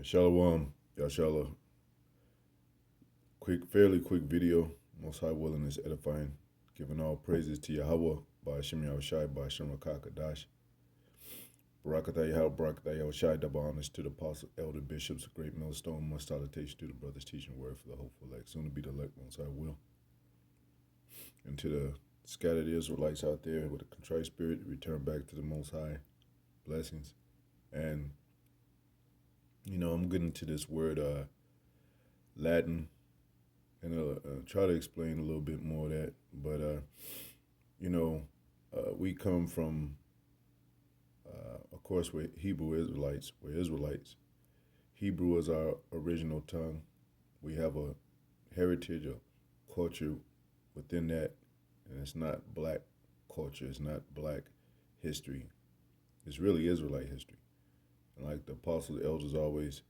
Shalom, Yashala. Fairly quick video. Most High willing is edifying. Giving all praises to Yahweh by Hashem Yahushai by Hashem Rakakadash. Barakatah Yahweh, Barakatah Yahushai, double honors to the apostle, elder bishops, great millstone, much salutation to the brothers teaching word for the hopeful elect, soon to be the elect, Most High will. And to the scattered Israelites out there with a contrite spirit, return back to the Most High. Blessings. And, I'm getting to this word Latin, and I'll try to explain a little bit more of that. But, we come from, of course, we're Hebrew Israelites. We're Israelites. Hebrew is our original tongue. We have a heritage, a culture within that, and it's not black culture. It's not black history. It's really Israelite history. And like the apostles, elders always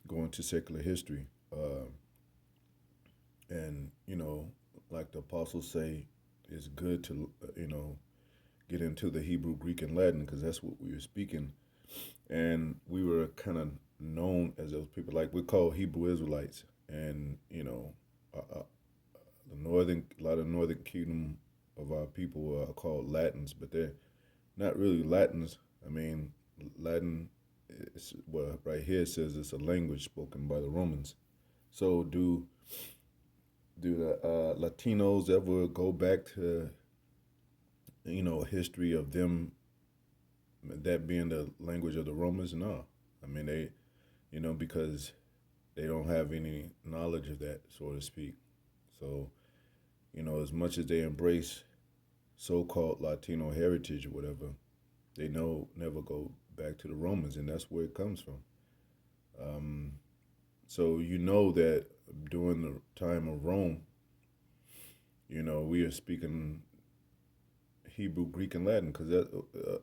go into secular history. And, like the apostles say, it's good to, get into the Hebrew, Greek, and Latin because that's what we were speaking. And we were kind of known as those people. Like we're called Hebrew Israelites. And, a lot of northern kingdom of our people are called Latins, but they're not really Latins. I mean, Latin, right here it says it's a language spoken by the Romans. So do the Latinos ever go back to, a history of them, that being the language of the Romans? No. I mean, they, because they don't have any knowledge of that, so to speak. So, as much as they embrace so-called Latino heritage or whatever, they never go back to the Romans, and that's where it comes from. So that during the time of Rome, we are speaking Hebrew, Greek, and Latin because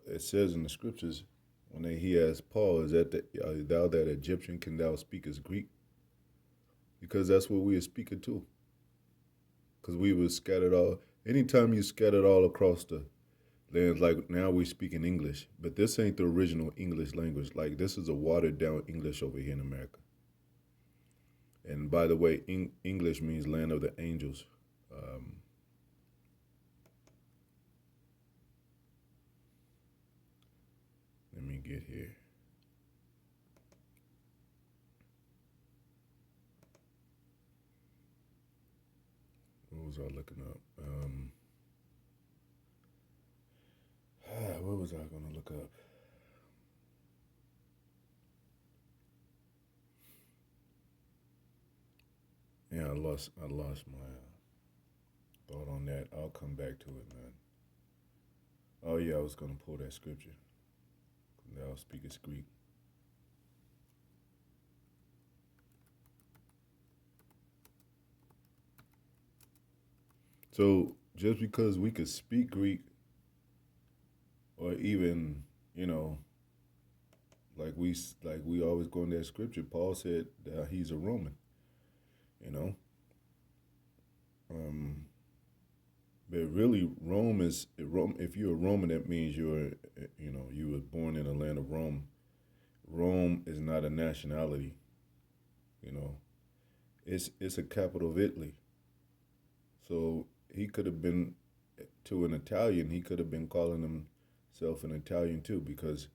it says in the scriptures when he asked Paul, "Is that thou that Egyptian can thou speak as Greek?" Because that's what we are speaking to. Because we were scattered all. Anytime you scattered all across the lands, like now we speak in English, but this ain't the original English language. Like this is a watered down English over here in America. And by the way, English means land of the angels. Let me get here. What was I looking up? What was I going to look up? Yeah, I lost my thought on that. I'll come back to it, man. Oh yeah, I was gonna pull that scripture. Thou speakest Greek. So just because we could speak Greek, or even like we always go in that scripture, Paul said that he's a Roman. You know, but really, Rome is Rome. If you're a Roman, that means you were born in the land of Rome. Rome is not a nationality. You know, it's a capital of Italy. So he could have been to an Italian. He could have been calling himself an Italian too, because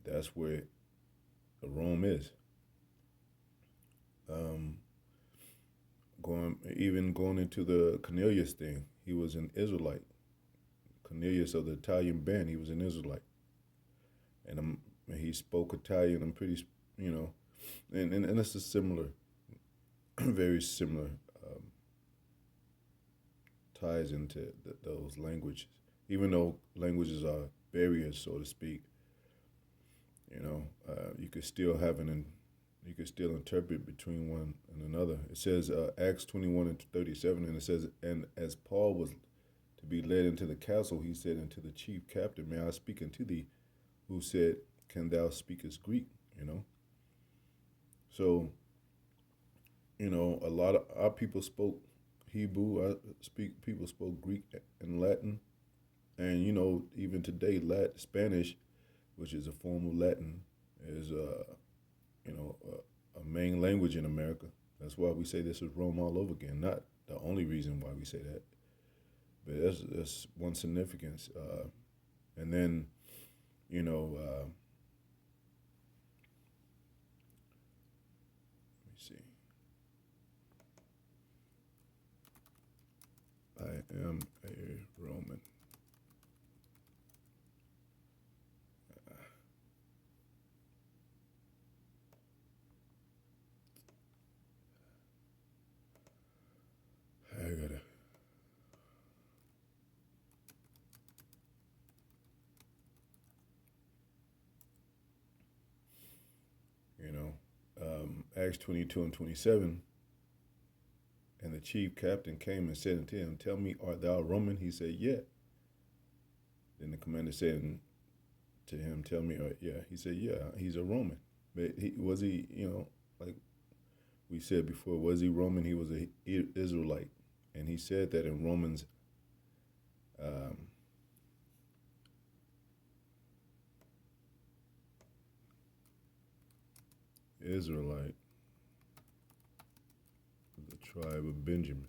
that's where Rome is. Um, going into the Cornelius thing, he was an Israelite. Cornelius of the Italian band, he was an Israelite, and he spoke Italian. I'm pretty, and it's a similar, very similar ties into those languages. Even though languages are barriers, so to speak, you could still you could still interpret between one and another. It says Acts 21 and 37, and it says, and as Paul was to be led into the castle, he said unto the chief captain, "May I speak unto thee?" Who said, "Can thou speak as Greek?" So, a lot of our people spoke Hebrew. People spoke Greek and Latin, and even today, Spanish, which is a form of Latin, is a main language in America. That's why we say this is Rome all over again. Not the only reason why we say that, but that's one significance. And then, you know, let me see. I am a Roman. I gotta, you know, Acts 22 and 27. And the chief captain came and said unto him, "Tell me, art thou a Roman?" He said, "Yeah." Then the commander said to him, "Tell me, yeah." He said, "Yeah, he's a Roman." But was he, like we said before, was he Roman? He was a Israelite, and he said that in Romans, um, Israelite, the tribe of Benjamin.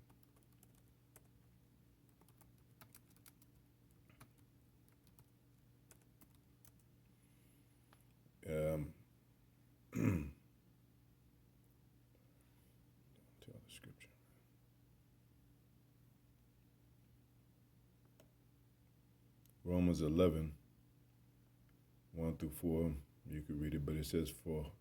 Um, tell the scripture. Romans 11, 1 through 4. You could read it, but it says, "For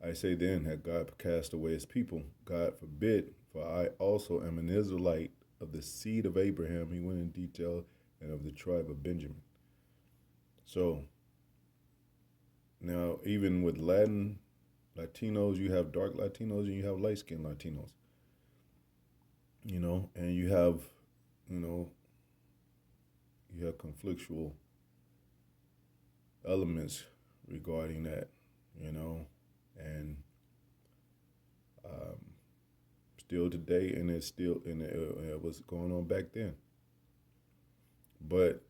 I say then, had God cast away his people? God forbid, for I also am an Israelite of the seed of Abraham." He went in detail, and of the tribe of Benjamin. So now, even with Latinos, you have dark Latinos and you have light skinned Latinos, and you know, you have conflictual elements regarding that, and um, still today, and it's still, and it was going on back then. But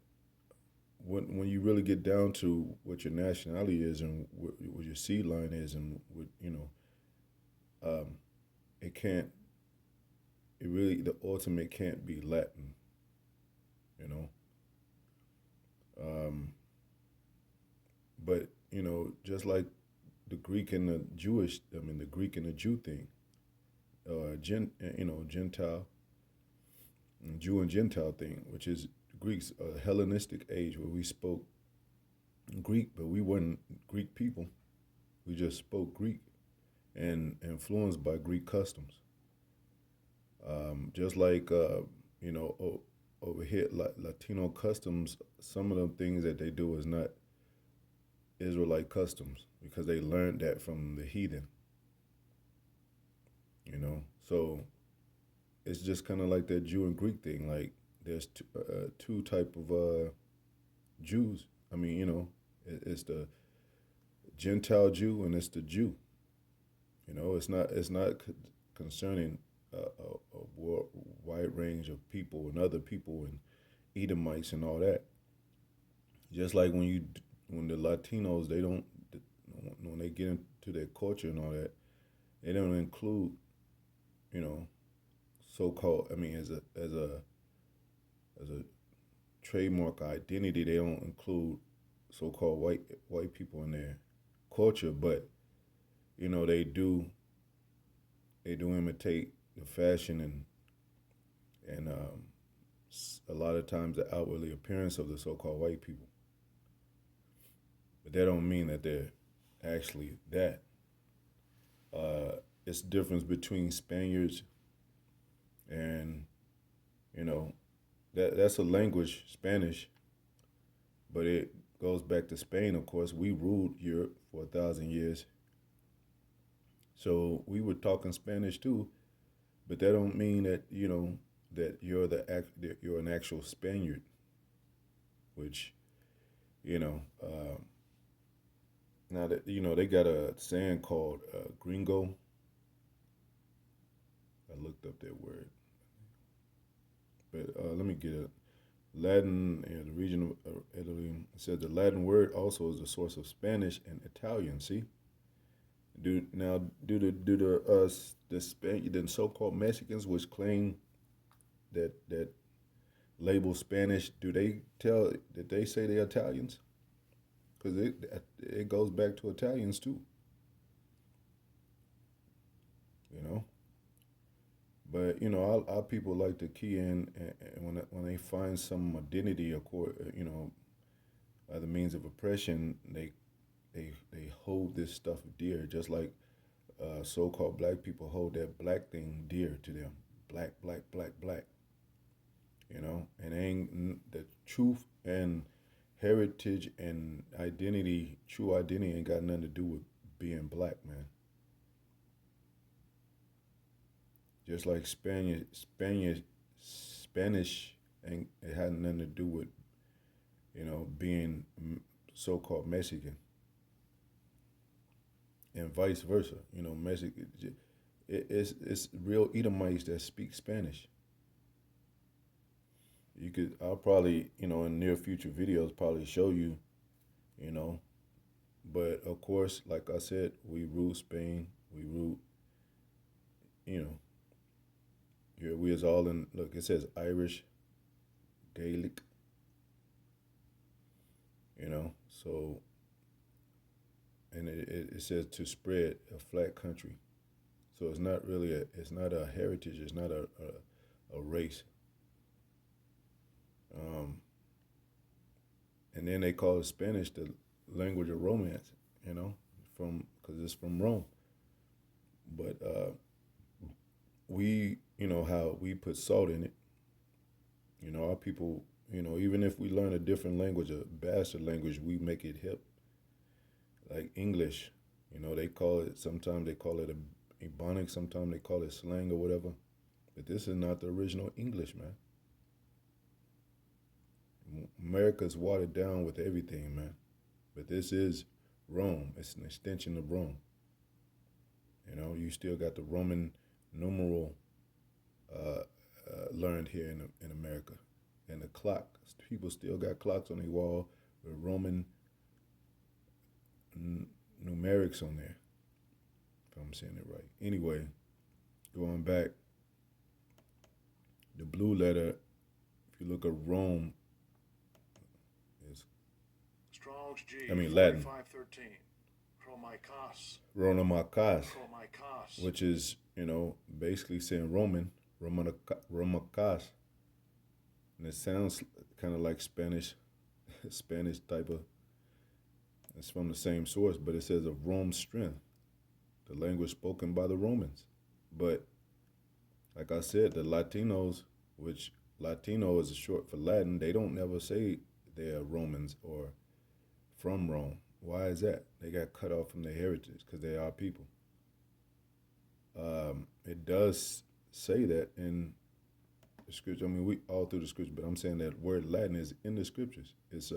when you really get down to what your nationality is and what your seed line is, and what um, it can't. It really, the ultimate can't be Latin, you know. Um, but just like the Greek and the Jewish, I mean the Greek and the Jew thing, Gentile, Jew and Gentile thing, which is Greeks, a Hellenistic age where we spoke Greek, but we weren't Greek people. We just spoke Greek and influenced by Greek customs. Just like over here, Latino customs. Some of the things that they do is not Israelite customs because they learned that from the heathen. So it's just kind of like that Jew and Greek thing. Like there's two type of Jews. I mean, it's the Gentile Jew and it's the Jew. It's not concerning a wide range of people and other people and Edomites and all that. Just like when the Latinos, they don't, when they get into their culture and all that, they don't include you know so-called, I mean, as a trademark identity, they don't include so-called white people in their culture, but they do imitate the fashion and a lot of times the outwardly appearance of the so-called white people, but that don't mean that they're actually that. It's the difference between Spaniards and that's a language, Spanish, but it goes back to Spain. Of course, we ruled Europe for 1,000 years, so we were talking Spanish too. But that don't mean that that that you're an actual Spaniard, which you know. Now that they got a saying called gringo. I looked up that word, but let me get it. Latin and the region of Italy. It says the Latin word also is the source of Spanish and Italian. See, the so-called Mexicans, which claim that label Spanish, do they tell did they say they're Italians? Because it goes back to Italians too, you know. But our people like to key in, and when they find some identity, other means of oppression, they hold this stuff dear, just like so-called black people hold that black thing dear to them. Black, black, black, black. And ain't the truth and heritage and identity, true identity, ain't got nothing to do with being black, man. Just like Spanish, ain't it had nothing to do with being so-called Mexican, and vice versa. Mexican, it's real Edomites that speak Spanish. I'll probably in near future videos probably show you, you know. But of course, like I said, we root Spain, we root, you know, here we is all in. Look, it says Irish, Gaelic, so, and it says to spread a flat country. So it's not really it's not a heritage, it's not a race. Um, and then they call it Spanish the language of romance, from because it's from Rome. But how we put salt in it. Our people, even if we learn a different language, a bastard language, we make it hip. Like English, they call it, sometimes they call it a ebonics, sometimes they call it slang or whatever. But this is not the original English, man. America's watered down with everything, man. But this is Rome. It's an extension of Rome. You still got the Roman numeral learned here in America. And the clock, people still got clocks on their wall with Roman numerics on there, if I'm saying it right. Anyway, going back, the blue letter, if you look at Rome, is Strong's G, Latin. 4513. Ronomachos, which is, basically saying Roman, Romacas. And it sounds kind of like Spanish, Spanish type of, it's from the same source, but it says of Rome's strength, the language spoken by the Romans. But like I said, the Latinos, which Latino is short for Latin, they don't never say they're Romans or from Rome. Why is that? They got cut off from their heritage because they are people. It does say that in the scripture. I mean, we all through the scripture, but I'm saying that word Latin is in the scriptures. It's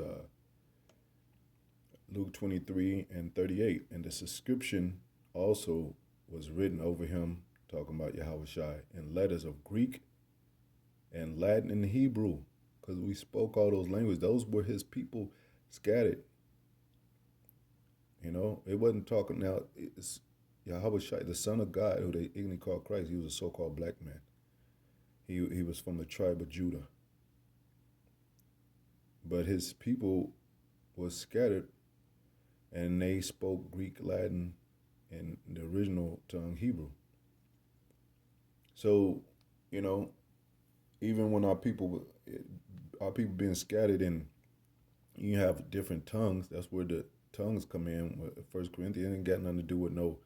Luke 23:38, and the subscription also was written over him, talking about Yahweh Shai, in letters of Greek and Latin and Hebrew, because we spoke all those languages. Those were his people scattered. It wasn't talking now. It's Yahweh Shai, the Son of God, who they ignorantly call Christ. He was a so-called black man. He was from the tribe of Judah. But his people was scattered, and they spoke Greek, Latin, and the original tongue Hebrew. So, even when our people being scattered, and you have different tongues, that's where the tongues come in. First Corinthians ain't got nothing to do with no,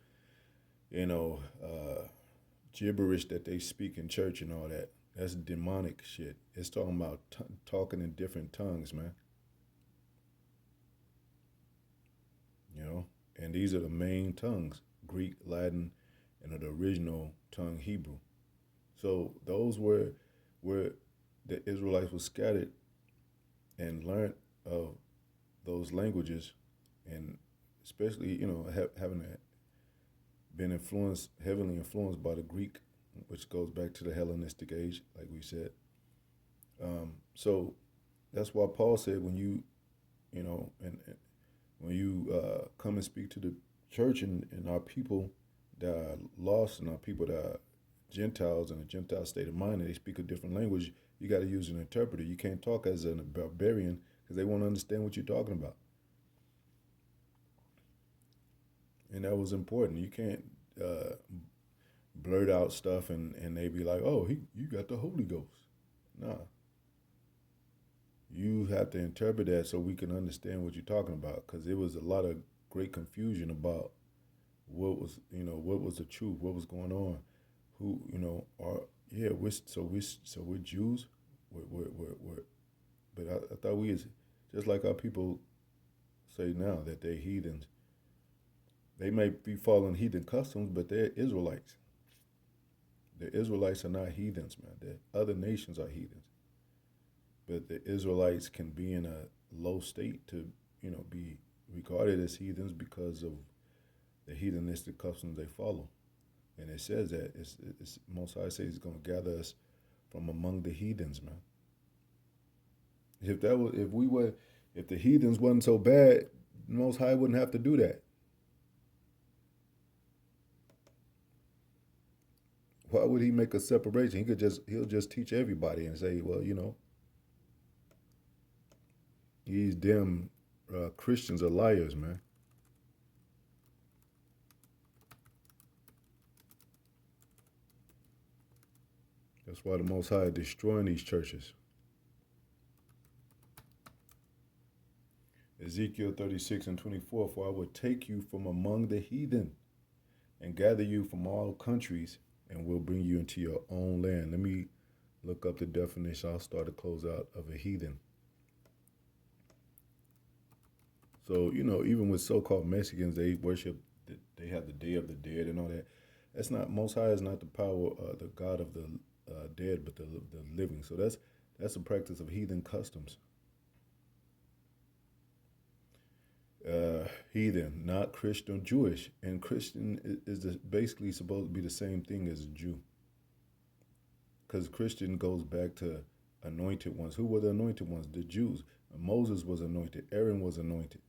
gibberish that they speak in church and all that. That's demonic shit. It's talking about talking in different tongues, man. And these are the main tongues: Greek, Latin, and the original tongue Hebrew. So those were where the Israelites were scattered and learned of those languages, and especially having been heavily influenced by the Greek, which goes back to the Hellenistic age, like we said. So that's why Paul said, when you, and when you come and speak to the church and our people that are lost and our people that are Gentiles in a Gentile state of mind and they speak a different language, you got to use an interpreter. You can't talk as a barbarian because they won't understand what you're talking about. And that was important. You can't uh, blurt out stuff and they be like, oh, you got the Holy Ghost. Nah, you have to interpret that so we can understand what you're talking about because there was a lot of great confusion about what was the truth, what was going on, who are yeah we're Jews, we're but I thought we is just like our people say now that they're heathens. They may be following heathen customs, but they're Israelites. The Israelites are not heathens, man. The other nations are heathens, but the Israelites can be in a low state to be regarded as heathens because of the heathenistic customs they follow. And it says that it's Most High says He's going to gather us from among the heathens, man. If the heathens wasn't so bad, Most High wouldn't have to do that. Why would He make a separation? He'll just teach everybody and say, well, these damn Christians are liars, man. That's why the Most High is destroying these churches. Ezekiel 36:24, for I will take you from among the heathen and gather you from all countries and will bring you into your own land. Let me look up the definition. I'll start to close out of a heathen. So, even with so-called Mexicans, they worship, they have the Day of the Dead and all that. That's not, Most High is not the power, the God of the dead, but the living. So that's a practice of heathen customs. Heathen, not Christian, Jewish, and Christian is basically supposed to be the same thing as a Jew, because Christian goes back to anointed ones. Who were the anointed ones? The Jews. Moses was anointed. Aaron was anointed.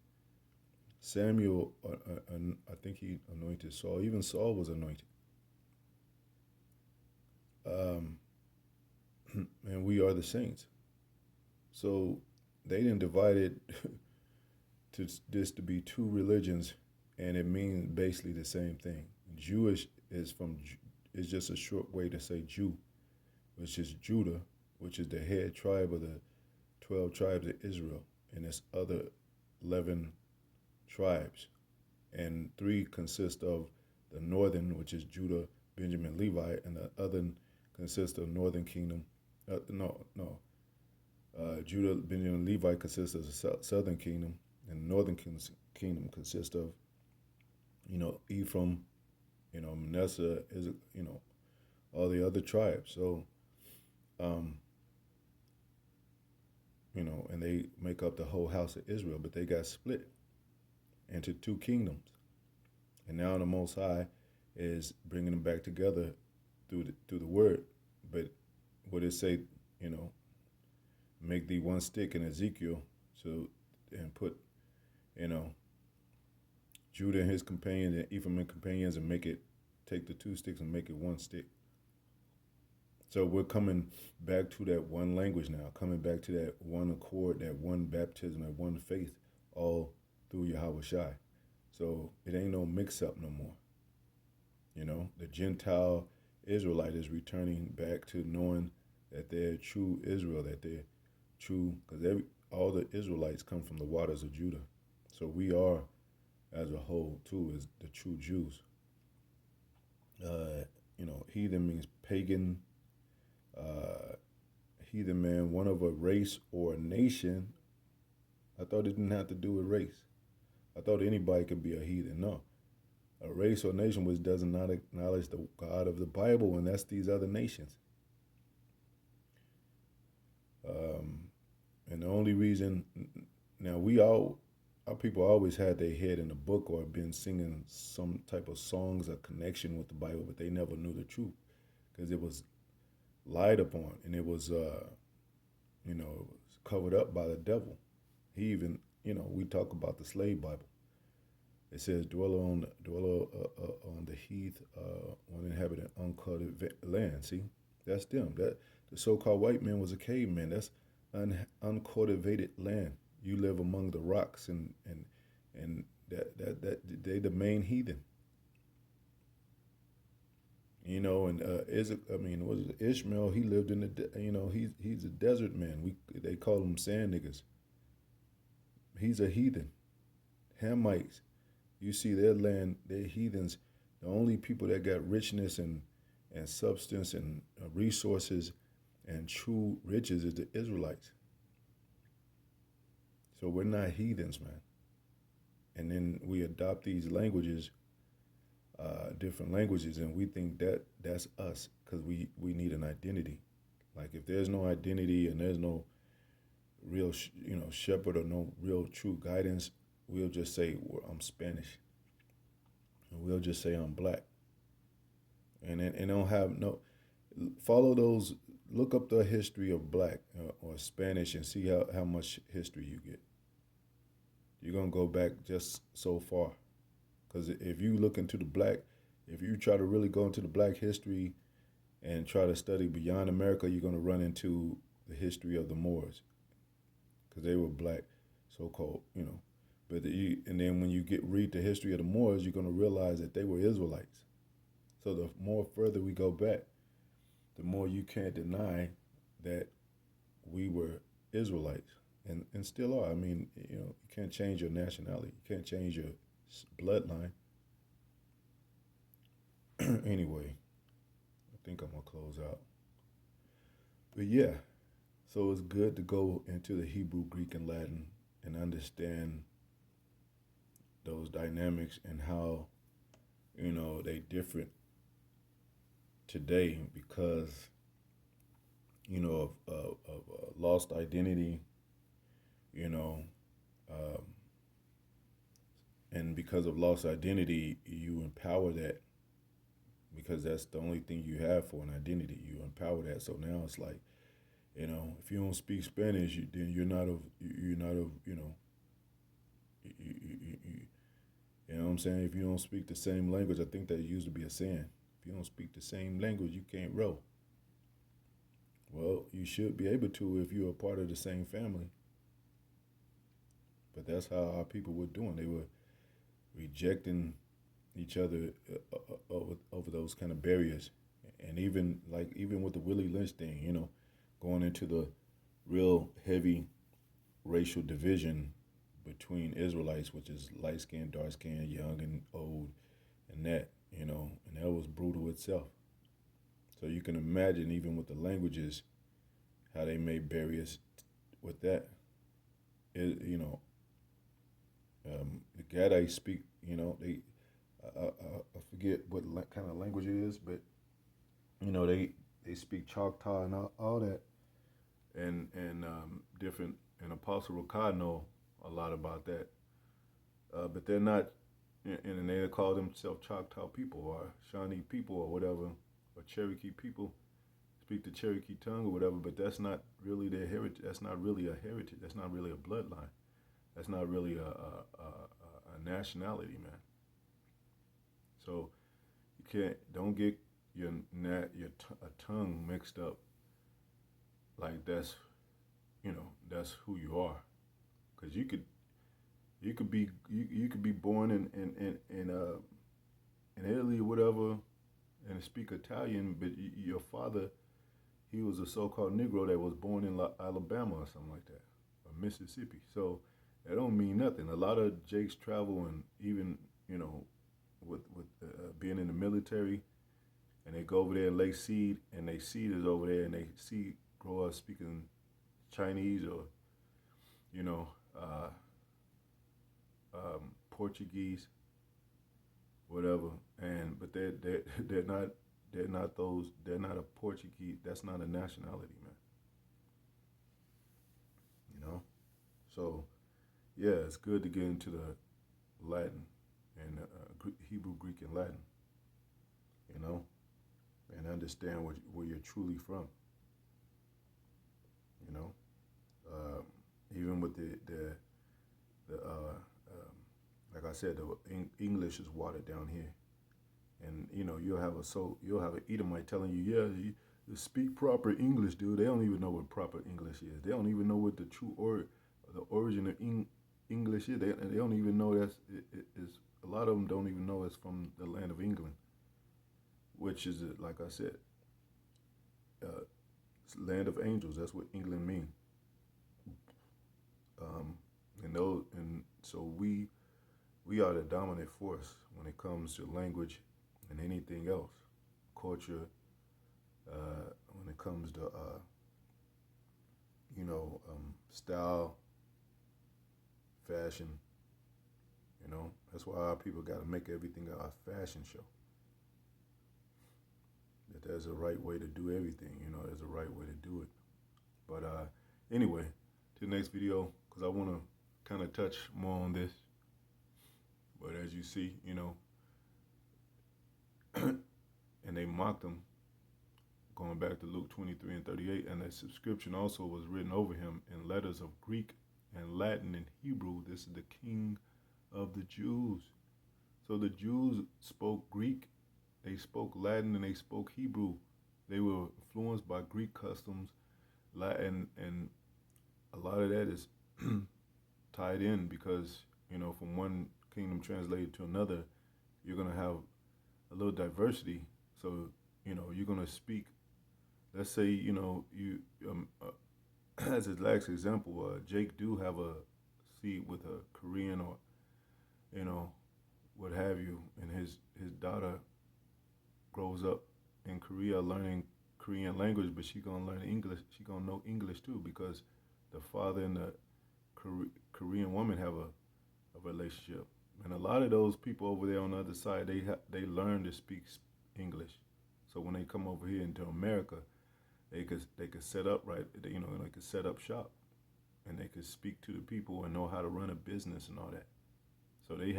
Samuel, I think he anointed Saul. Even Saul was anointed. Um, and we are the saints. So they didn't divide it to this to be two religions, and it means basically the same thing. Jewish is just a short way to say Jew, which is Judah, which is the head tribe of the 12 tribes of Israel, and its other 11 tribes, and three consist of the northern, which is Judah, Benjamin, Levi, and the other consists of northern kingdom. No, no. Judah, Benjamin, Levi consists of the southern kingdom, and the northern kingdom consists of, Ephraim, Manasseh is, all the other tribes. So, um, and they make up the whole house of Israel, but they got split into two kingdoms. And now the Most High is bringing them back together through the word. But what it say, make thee one stick in Ezekiel, so and put, you know, Judah and his companions and Ephraim and companions and take the two sticks and make it one stick. So we're coming back to that one language now, coming back to that one accord, that one baptism, that one faith, all through Yahweh Shai. So it ain't no mix up no more. The Gentile Israelite is returning back to knowing that they're true Israel, that they're true, because all the Israelites come from the waters of Judah. So we are, as a whole, too, is the true Jews. Heathen means pagan. Heathen, man, one of a race or a nation. I thought it didn't have to do with race. I thought anybody could be a heathen. No, a race or nation which does not acknowledge the God of the Bible, and that's these other nations. And the only reason now our people always had their head in the book or been singing some type of songs or connection with the Bible, but they never knew the truth because it was lied upon and it was covered up by the devil. He even we talk about the slave Bible. It says, dweller on the heath, one inhabitant uncultivated land. See, that's them. That the so-called white man was a caveman. That's uncultivated land. You live among the rocks, and that they the main heathen. And I mean, was it Ishmael? He lived in he's a desert man. They call him sand niggas. He's a heathen. Hamites. You see their land, they're heathens. The only people that got richness and substance and resources and true riches is the Israelites. So we're not heathens, man. And then we adopt these languages, different languages, and we think that that's us because we need an identity. Like if there's no identity and there's no real, shepherd or no real true guidance, we'll just say I'm Spanish, and we'll just say I'm black, and don't have no follow those. Look up the history of black or Spanish and see how much history you get. You're gonna go back just so far, because if you look into the black, if you try to really go into the black history and try to study beyond America, you're gonna run into the history of the Moors, because they were black, so called. And then when you read the history of the Moors, you're gonna realize that they were Israelites. So the more further we go back, the more you can't deny that we were Israelites and still are. I mean, you can't change your nationality, you can't change your bloodline. Anyway, I think I'm gonna close out. But yeah, so it's good to go into the Hebrew, Greek, and Latin and understand those dynamics and how they different today because of lost identity, you know, um, and because of lost identity, you empower that because that's the only thing you have for an identity. You empower that. So now it's like, if you don't speak Spanish, then you're not of, you, you, you, you know what I'm saying? If you don't speak the same language, I think that used to be a saying. If you don't speak the same language, you can't row. Well, you should be able to if you're a part of the same family. But that's how our people were doing. They were rejecting each other over those kind of barriers. And even with the Willie Lynch thing, going into the real heavy racial division between Israelites, which is light skinned, dark skinned, young and old, and and that was brutal itself. So you can imagine, even with the languages, how they made barriers with that. The Gadites speak, I forget what kind of language it is, but they speak Choctaw and all that, and different. And Apostle Ricard know a lot about that, but they're not, and they call themselves Choctaw people or Shawnee people or whatever, or Cherokee people speak the Cherokee tongue or whatever. But that's not really their heritage. That's not really a heritage. That's not really a bloodline. That's not really a nationality, man. So don't get a tongue mixed up like that's who you are, because you could be born in Italy or whatever and speak Italian, but your father, he was a so-called Negro that was born in Alabama or something like that, or Mississippi. So that don't mean nothing. A lot of Jakes travel, and even with being in the military, and they go over there and lay seed, and they seed is over there, and they see grow up speaking Chinese or you know uh, Portuguese, whatever. And but they're not a Portuguese. That's not a nationality, man. You know. So yeah, it's good to get into the Latin and Hebrew, Greek, and Latin. You know, and understand where you're truly from. You know, even with the like I said, the English is watered down here, and you'll have an Edomite telling you, yeah, you speak proper English, dude. They don't even know what proper English is. They don't even know what the true the origin of English is. They don't even know it is. A lot of them don't even know it's from the land of England, which is like I said, uh, it's land of angels. That's what England means. Um, and so we are the dominant force when it comes to language and anything else, culture. When it comes to style, fashion. That's why our people got to make everything a fashion show. That there's a right way to do everything. There's a right way to do it. But anyway, to the next video, because I want to kind of touch more on this. But as you see, and they mocked him, going back to Luke 23 and 38, and the subscription also was written over him in letters of Greek and Latin and Hebrew. This is the King of the Jews. So the Jews spoke Greek, they spoke Latin, and they spoke Hebrew. They were influenced by Greek customs, Latin, and a lot of that is tied in because, from one kingdom translated to another, you're going to have a little diversity. So, you're going to speak, let's say, you, as his last example, Jake do have a seed with a Korean or, what have you, and his daughter grows up in Korea learning Korean language, but she gonna learn English. She gonna know English too because the father and the Korean woman have a relationship, and a lot of those people over there on the other side, they learn to speak English. So when they come over here into America, they could set up right. They could set up shop, and they could speak to the people and know how to run a business and all that. So they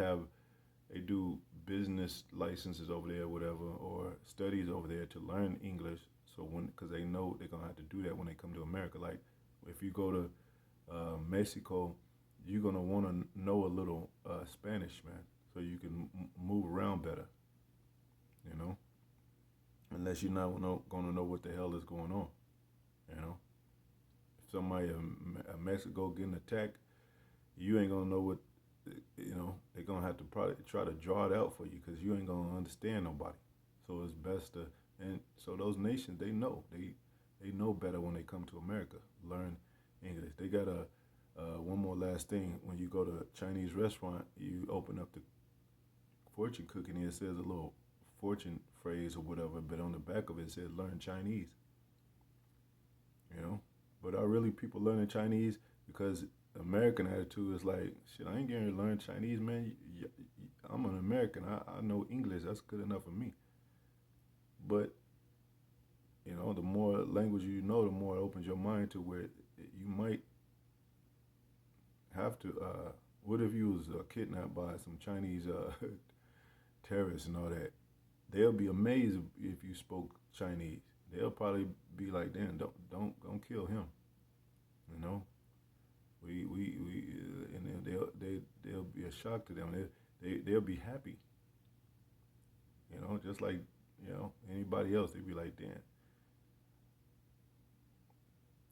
do business licenses over there, whatever, or studies over there to learn English. So because they know they're gonna have to do that when they come to America. Like if you go to Mexico, you're gonna want to know a little Spanish, man, so you can move around better. You know, unless you're not gonna know what the hell is going on. You know, if somebody in Mexico getting attacked, you ain't gonna know what. They're gonna have to probably try to draw it out for you because you ain't gonna understand nobody. So it's best to, and so those nations they know better when they come to America. Learn English. They got one more last thing. When you go to a Chinese restaurant, you open up the fortune cookie and it says a little fortune phrase or whatever, but on the back of it says learn Chinese. But are really people learning Chinese? Because American attitude is like, shit, I ain't getting to learn Chinese, man. I'm an American. I know English. That's good enough for me. But, the more language you know, the more it opens your mind to where you might have to, what if you was kidnapped by some Chinese terrorists and all that? They'll be amazed if you spoke Chinese. They'll probably be like, damn, don't kill him. And they'll be a shock to them. They'll be happy. Just like anybody else. They'd be like, damn,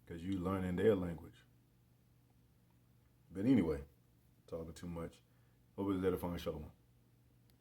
because you learning their language. But anyway, talking too much. Hope it's edifying, shalom.